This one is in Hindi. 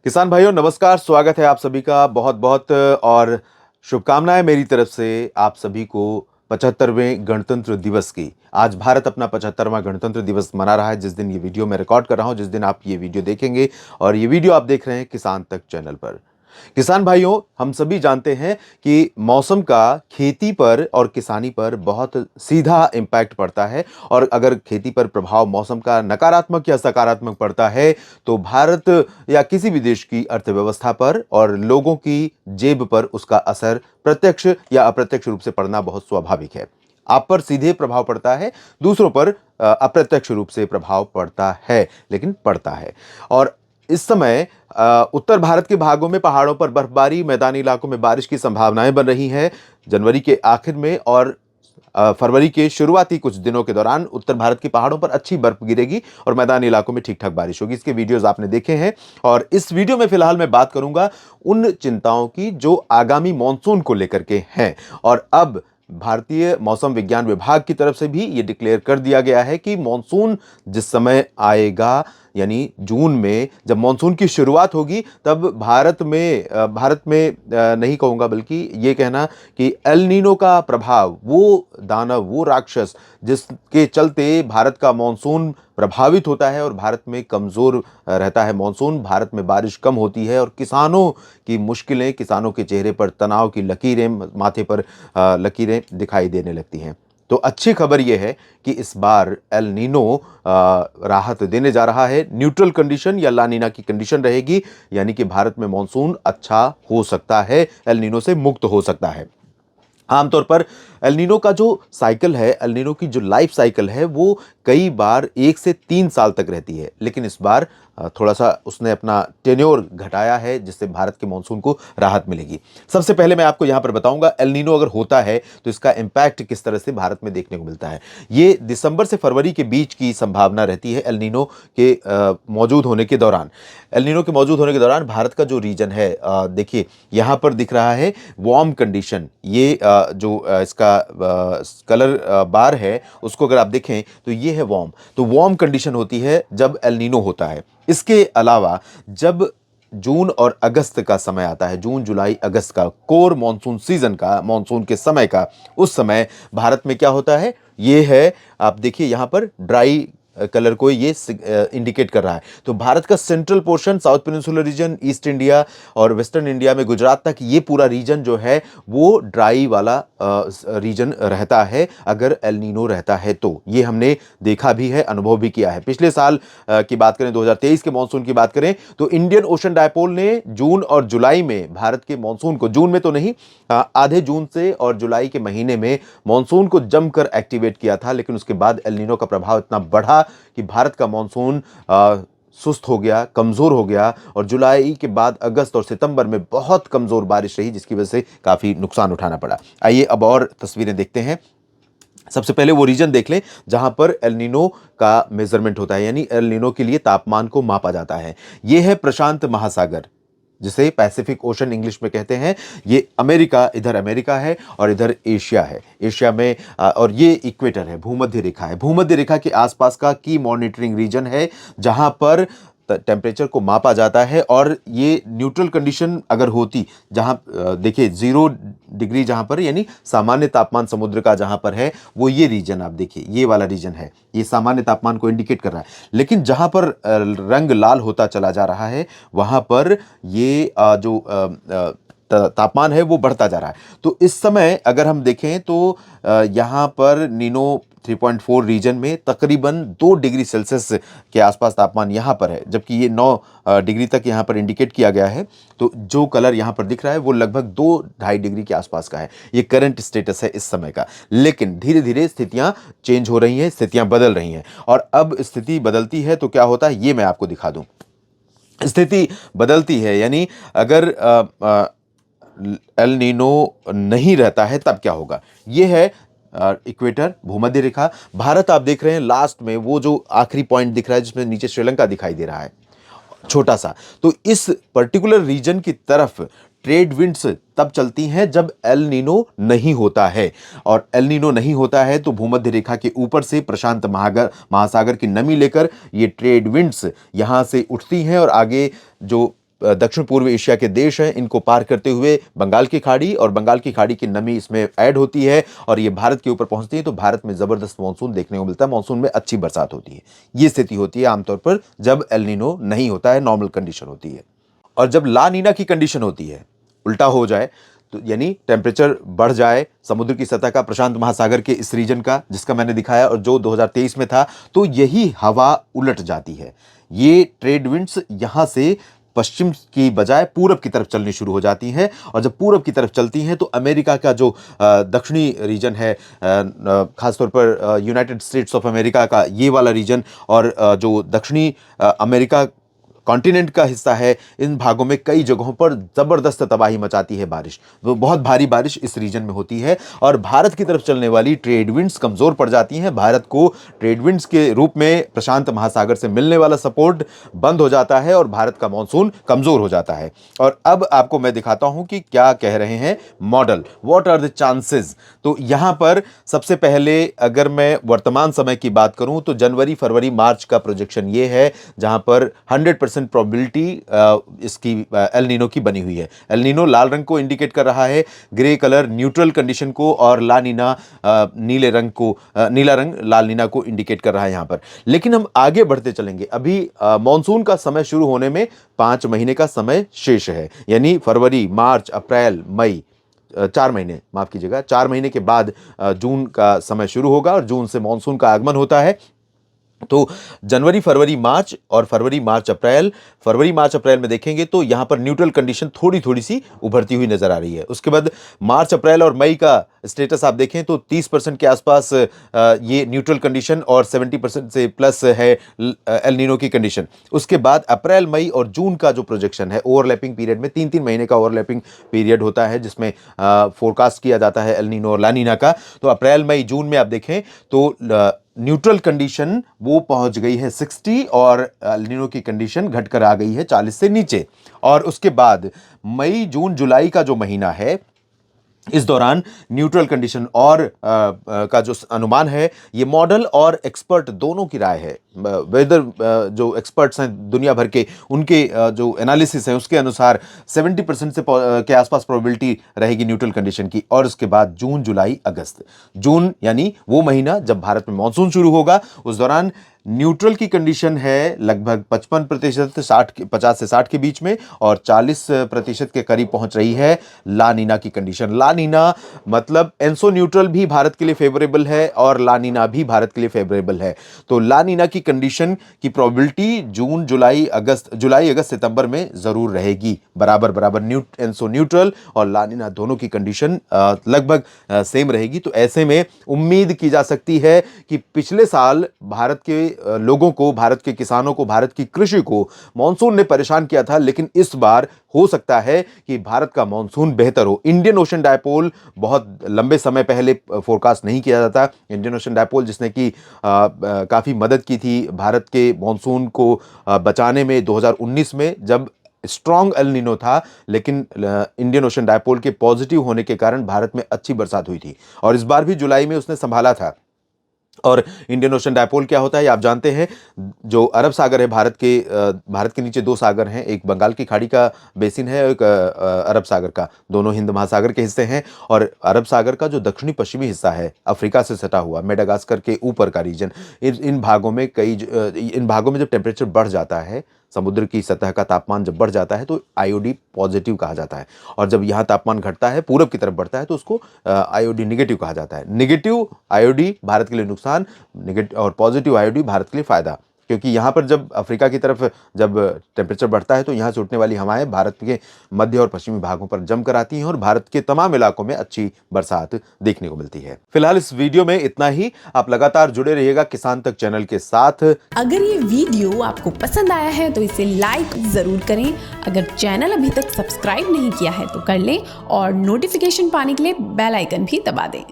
किसान भाइयों नमस्कार। स्वागत है आप सभी का बहुत बहुत और शुभकामनाएं मेरी तरफ से आप सभी को 75वें गणतंत्र दिवस की। आज भारत अपना 75वां गणतंत्र दिवस मना रहा है। जिस दिन ये वीडियो मैं रिकॉर्ड कर रहा हूं, जिस दिन आप ये वीडियो देखेंगे, और ये वीडियो आप देख रहे हैं किसान तक चैनल पर। किसान भाइयों, हम सभी जानते हैं कि मौसम का खेती पर और किसानी पर बहुत सीधा इम्पैक्ट पड़ता है। और अगर खेती पर प्रभाव मौसम का नकारात्मक या सकारात्मक पड़ता है तो भारत या किसी भी देश की अर्थव्यवस्था पर और लोगों की जेब पर उसका असर प्रत्यक्ष या अप्रत्यक्ष रूप से पड़ना बहुत स्वाभाविक है। आप पर सीधे प्रभाव पड़ता है, दूसरों पर अप्रत्यक्ष रूप से प्रभाव पड़ता है, लेकिन पड़ता है। और इस समय उत्तर भारत के भागों में पहाड़ों पर बर्फबारी, मैदानी इलाकों में बारिश की संभावनाएं बन रही हैं। जनवरी के आखिर में और फरवरी के शुरुआती कुछ दिनों के दौरान उत्तर भारत की पहाड़ों पर अच्छी बर्फ गिरेगी और मैदानी इलाकों में ठीक ठाक बारिश होगी। इसके वीडियोस आपने देखे हैं। और इस वीडियो में फिलहाल मैं बात करूंगा उन चिंताओं की जो आगामी मॉनसून को लेकर के हैं। और अब भारतीय मौसम विज्ञान विभाग की तरफ से भी ये डिक्लेयर कर दिया गया है कि मॉनसून जिस समय आएगा, यानी जून में जब मॉनसून की शुरुआत होगी, तब भारत में नहीं कहूंगा, बल्कि ये कहना कि एल नीनो का प्रभाव, वो दानव, वो राक्षस जिसके चलते भारत का मॉनसून प्रभावित होता है और भारत में कमजोर रहता है मॉनसून, भारत में बारिश कम होती है और किसानों की मुश्किलें, किसानों के चेहरे पर तनाव की लकीरें, माथे पर लकीरें दिखाई देने लगती हैं। तो अच्छी खबर यह है कि इस बार एल नीनो राहत देने जा रहा है। न्यूट्रल कंडीशन या ला नीना की कंडीशन रहेगी, यानी कि भारत में मॉनसून अच्छा हो सकता है, एल नीनो से मुक्त हो सकता है। आमतौर पर एल नीनो का जो साइकिल है, एल नीनो की जो लाइफ साइकिल है, वो कई बार 1 से 3 साल तक रहती है, लेकिन इस बार थोड़ा सा उसने अपना टेन्योर घटाया है, जिससे भारत के मॉनसून को राहत मिलेगी। सबसे पहले मैं आपको यहां पर बताऊंगा एल नीनो अगर होता है तो इसका इंपैक्ट किस तरह से भारत में देखने को मिलता है। ये दिसंबर से फरवरी के बीच की संभावना रहती है एल नीनो के मौजूद होने के दौरान। एल नीनो के मौजूद होने के दौरान भारत का जो रीजन है, देखिए यहां पर दिख रहा है वार्म कंडीशन। ये इसका कलर बार है, उसको अगर आप देखें तो ये है वार्म। तो वार्म कंडीशन होती है जब एल नीनो होता है। इसके अलावा जब जून और अगस्त का समय आता है, जून जुलाई अगस्त का कोर मॉनसून सीजन का, मॉनसून के समय का, उस समय भारत में क्या होता है, ये है, आप देखिए यहां पर ड्राई कलर को ये इंडिकेट कर रहा है। तो भारत का central portion, south peninsular reason, east India और वेस्टर्न इंडिया में गुजरात तक, ये पूरा रीजन जो है वो ड्राई वाला रीजन रहता है अगर एल नीनो रहता है। तो ये हमने देखा भी है, अनुभव भी किया है। पिछले साल की बात करें, 2023 के मानसून की बात करें, तो इंडियन ओशन डायपोल ने जून और जुलाई में भारत के मानसून को, जून में तो नहीं, आधे जून से और जुलाई के महीने में मानसून को जमकर एक्टिवेट किया था। लेकिन उसके बाद एल नीनो का प्रभाव इतना बढ़ा कि भारत का मानसून सुस्त हो गया, कमजोर हो गया, और जुलाई के बाद अगस्त और सितंबर में बहुत कमजोर बारिश रही, जिसकी वजह से काफी नुकसान उठाना पड़ा। आइए अब और तस्वीरें देखते हैं। सबसे पहले वो रीजन देख लें जहां पर एल नीनो का मेजरमेंट होता है, यानी एल नीनो के लिए तापमान को मापा जाता है। यह है प्रशांत महासागर, जिसे पैसिफिक ओशन इंग्लिश में कहते हैं। ये अमेरिका, इधर अमेरिका है और इधर एशिया है। एशिया में और ये इक्वेटर है, भूमध्य रेखा है। भूमध्य रेखा के आसपास का की मॉनिटरिंग रीजन है, जहां पर टेम्परेचर को मापा जाता है। और ये न्यूट्रल कंडीशन अगर होती, जहां देखिए 0 डिग्री जहां पर, यानी सामान्य तापमान समुद्र का जहां पर है, वो ये रीजन आप देखिए, ये वाला रीजन है, ये सामान्य तापमान को इंडिकेट कर रहा है। लेकिन जहां पर रंग लाल होता चला जा रहा है, वहां पर ये जो तापमान है वो बढ़ता जा रहा है। तो इस समय अगर हम देखें तो यहाँ पर नीनो 3.4 रीजन में तकरीबन 2 डिग्री सेल्सियस के आसपास तापमान यहाँ पर है, जबकि ये 9 डिग्री तक यहाँ पर इंडिकेट किया गया है। तो जो कलर यहाँ पर दिख रहा है वो लगभग 2-2.5 डिग्री के आसपास का है। ये करंट स्टेटस है इस समय का। लेकिन धीरे धीरे स्थितियाँ चेंज हो रही हैं, स्थितियाँ बदल रही हैं। और अब स्थिति बदलती है तो क्या होता है, ये मैं आपको दिखा दूँ। स्थिति बदलती है, यानी अगर एल नीनो नहीं रहता है तब क्या होगा। ये है इक्वेटर, भूमध्य रेखा। भारत आप देख रहे हैं लास्ट में, वो जो आखिरी पॉइंट दिख रहा है जिसमें नीचे श्रीलंका दिखाई दे रहा है, छोटा सा। तो इस पर्टिकुलर रीजन की तरफ ट्रेड विंड्स तब चलती हैं जब एल नीनो नहीं होता है। और एल नीनो नहीं होता है तो भूमध्य रेखा के ऊपर से प्रशांत महासागर की नमी लेकर ये ट्रेड विंड्स यहां से उठती हैं और आगे जो दक्षिण पूर्व एशिया के देश हैं, इनको पार करते हुए बंगाल की खाड़ी, और बंगाल की खाड़ी की नमी इसमें ऐड होती है और ये भारत के ऊपर पहुंचती है, तो भारत में जबरदस्त मानसून देखने को मिलता है। मानसून में अच्छी बरसात होती है। ये स्थिति होती है आमतौर पर जब एल नीनो नहीं होता है, नॉर्मल कंडीशन होती है। और जब ला नीना की कंडीशन होती है, उल्टा हो जाए, तो यानी टेम्परेचर बढ़ जाए समुद्र की सतह का, प्रशांत महासागर के इस रीजन का जिसका मैंने दिखाया और जो 2023 में था, तो यही हवा उलट जाती है। ये ट्रेड विंड्स यहां से पश्चिम की बजाय पूरब की तरफ चलनी शुरू हो जाती हैं, और जब पूरब की तरफ चलती हैं तो अमेरिका का जो दक्षिणी रीजन है, खासतौर पर यूनाइटेड स्टेट्स ऑफ अमेरिका का ये वाला रीजन, और जो दक्षिणी अमेरिका कॉन्टिनेंट का हिस्सा है, इन भागों में कई जगहों पर जबरदस्त तबाही मचाती है बारिश। वो बहुत भारी बारिश इस रीजन में होती है, और भारत की तरफ चलने वाली ट्रेड विंड्स कमजोर पड़ जाती हैं। भारत को ट्रेड विंड्स के रूप में प्रशांत महासागर से मिलने वाला सपोर्ट बंद हो जाता है और भारत का मॉनसून कमजोर हो जाता है। और अब आपको मैं दिखाता हूं कि क्या कह रहे हैं model, what are the chances. तो यहां पर सबसे पहले अगर मैं वर्तमान समय की बात करूं तो जनवरी, फरवरी, मार्च का प्रोजेक्शन ये है, जहां पर 100% प्रोबेबिलिटी इसकी एल नीनो की बनी हुई है। एल नीनो लाल रंग को इंडिकेट कर रहा है, ग्रे कलर न्यूट्रल कंडीशन को, और ला नीना नीले रंग को, नीला रंग लाल नीना को इंडिकेट कर रहा है यहां पर। लेकिन हम आगे बढ़ते चलेंगे। अभी मॉनसून का समय शुरू होने में 5 महीने का समय शेष है, यानी फरवरी, मार्च, अप्रैल, मई, 4 महीने, माफ कीजिएगा, 4 महीने के बाद जून का समय शुरू होगा और जून से मॉनसून का आगमन होता है। तो जनवरी, फरवरी, मार्च और फरवरी, मार्च, अप्रैल, फरवरी, मार्च, अप्रैल में देखेंगे तो यहां पर न्यूट्रल कंडीशन थोड़ी थोड़ी सी उभरती हुई नजर आ रही है। उसके बाद मार्च, अप्रैल और मई का स्टेटस आप देखें तो 30% के आसपास ये न्यूट्रल कंडीशन और 70% से प्लस है एल नीनो की कंडीशन। उसके बाद अप्रैल, मई और जून का जो प्रोजेक्शन है, ओवरलैपिंग पीरियड में 3-3 महीने का ओवरलैपिंग पीरियड होता है, जिसमें फोरकास्ट किया जाता है एल नीनो और ला नीना का। तो अप्रैल, मई, जून में आप देखें तो न्यूट्रल कंडीशन वो पहुंच गई है 60, और एल नीनो की कंडीशन घटकर आ गई है 40 से नीचे। और उसके बाद मई, जून, जुलाई का जो महीना है, इस दौरान न्यूट्रल कंडीशन और का जो अनुमान है, ये मॉडल और एक्सपर्ट दोनों की राय है। वेदर जो एक्सपर्ट्स हैं दुनिया भर के, उनके जो एनालिसिस है उसके अनुसार 70% से के आसपास प्रोबेबिलिटी रहेगी न्यूट्रल कंडीशन की। और उसके बाद जून, जुलाई, अगस्त, जून यानी वो महीना जब भारत में मॉनसून शुरू होगा, उस दौरान न्यूट्रल की कंडीशन है लगभग 55% 50 से 60 के बीच में, और 40% के करीब पहुंच रही है ला नीना की कंडीशन। ला नीना मतलब एंसो न्यूट्रल भी भारत के लिए फेवरेबल है और ला नीना भी भारत के लिए फेवरेबल है। तो ला नीना की कंडीशन की प्रोबेबिलिटी जून, जुलाई, अगस्त, सितंबर में जरूर रहेगी, बराबर एंसो न्यूट्रल और ला नीना दोनों की कंडीशन लगभग सेम रहेगी। तो ऐसे में उम्मीद की जा सकती है कि पिछले साल भारत के लोगों को, भारत के किसानों को, भारत की कृषि को मॉनसून ने परेशान किया था, लेकिन इस बार हो सकता है कि भारत का मॉनसून बेहतर हो। इंडियन ओशन डायपोल बहुत लंबे समय पहले फोरकास्ट नहीं किया जाता। इंडियन ओशन डायपोल जिसने कि काफी मदद की थी भारत के मॉनसून को बचाने में 2019 में, जब स्ट्रॉन्ग एल नीनो था, लेकिन इंडियन ओशन डायपोल के पॉजिटिव होने के कारण भारत में अच्छी बरसात हुई थी, और इस बार भी जुलाई में उसने संभाला था। और इंडियन ओशन डायपोल क्या होता है आप जानते हैं। जो अरब सागर है, भारत के नीचे 2 सागर हैं, एक बंगाल की खाड़ी का बेसिन है, एक अरब सागर का, दोनों हिंद महासागर के हिस्से हैं। और अरब सागर का जो दक्षिणी पश्चिमी हिस्सा है, अफ्रीका से सटा हुआ, मेडागास्कर के ऊपर का रीजन, इन भागों में जब टेम्परेचर बढ़ जाता है, समुद्र की सतह का तापमान जब बढ़ जाता है तो आईओडी पॉजिटिव कहा जाता है, और जब यहाँ तापमान घटता है, पूरब की तरफ बढ़ता है, तो उसको आईओडी निगेटिव कहा जाता है। निगेटिव आईओडी भारत के लिए नुकसान, निगेटिव और पॉजिटिव आईओडी भारत के लिए फायदा, क्योंकि यहाँ पर जब अफ्रीका की तरफ जब टेम्परेचर बढ़ता है तो यहाँ से उठने वाली हवाएं भारत के मध्य और पश्चिमी भागों पर जमकर आती हैं और भारत के तमाम इलाकों में अच्छी बरसात देखने को मिलती है। फिलहाल इस वीडियो में इतना ही। आप लगातार जुड़े रहिएगा किसान तक चैनल के साथ। अगर ये वीडियो आपको पसंद आया है तो इसे लाइक जरूर करें। अगर चैनल अभी तक सब्सक्राइब नहीं किया है तो कर लें, और नोटिफिकेशन पाने के लिए बेल आइकन भी दबा दें।